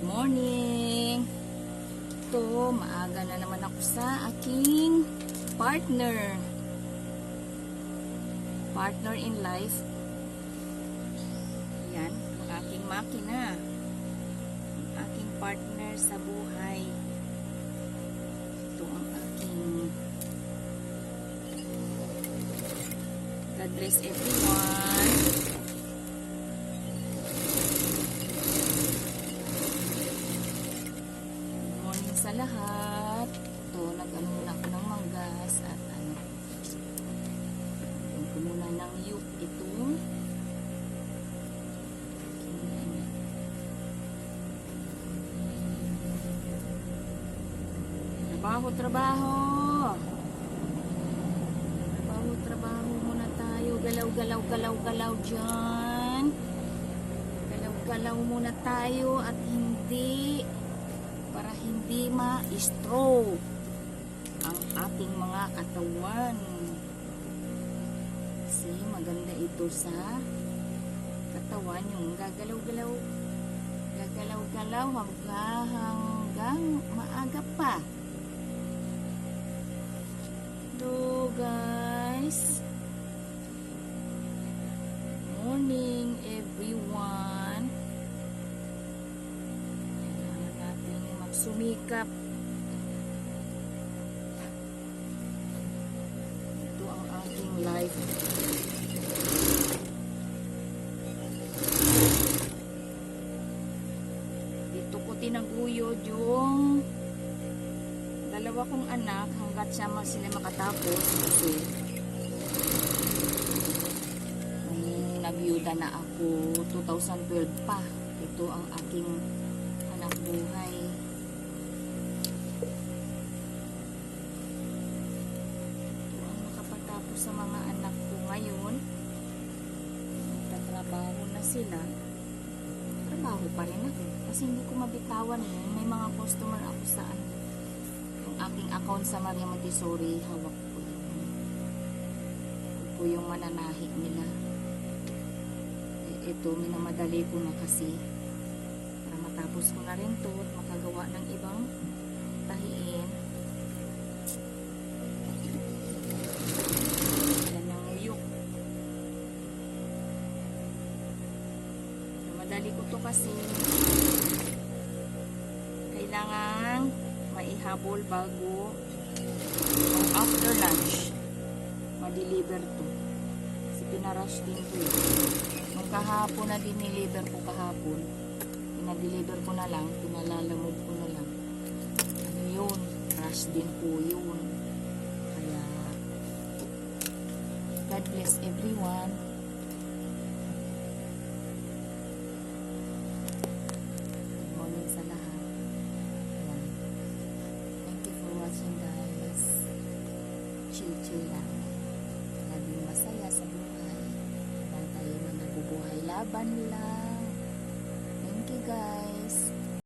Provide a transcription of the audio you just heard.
morning! Ito, maaga na naman ako sa aking partner. Partner in life. Yan, ang aking makina. Ang aking partner sa buhay. Ito ang aking God bless everyone. Sa lahat. Ito, nag-ano muna ako ng manggas at ito muna ng yuk ito. Trabaho muna tayo. Galaw dyan. Galaw muna tayo at para hindi ma-stroke ang ating mga katawan. Kasi maganda ito sa katawan, yung gagalaw-galaw hanggang maaga pa. Hello guys, morning everyone. Sumikap. Ito ang aking life. Dito ko tinaguyod yung dalawa kong anak hanggat sila makatapos kasi nabyuda na ako 2012 pa. Ito ang aking anak buhay. Sa mga anak ko ngayon, nagtatrabaho na sila, trabaho pa rin ako kasi hindi ko mabitawan yun. May mga customer ako sa yung aking account sa Maria Montessori, hawak ko yung mananahi nila. Ito, minamadali ko na kasi para matapos ko na rin to at makagawa ng ibang tahiin. Dali ko to kasi kailangan maihabol bago after lunch ma-deliver to kasi pinarush din to nung kahapon na dineliver ko kahapon, pinadeliver ko na lang, pinalalamog ko na lang, ano yun, rush din po yun. Kaya God bless everyone. Chill lang. Laging masaya sa buhay. Huwag tayo na nabubuhay. Laban lang. Thank you guys.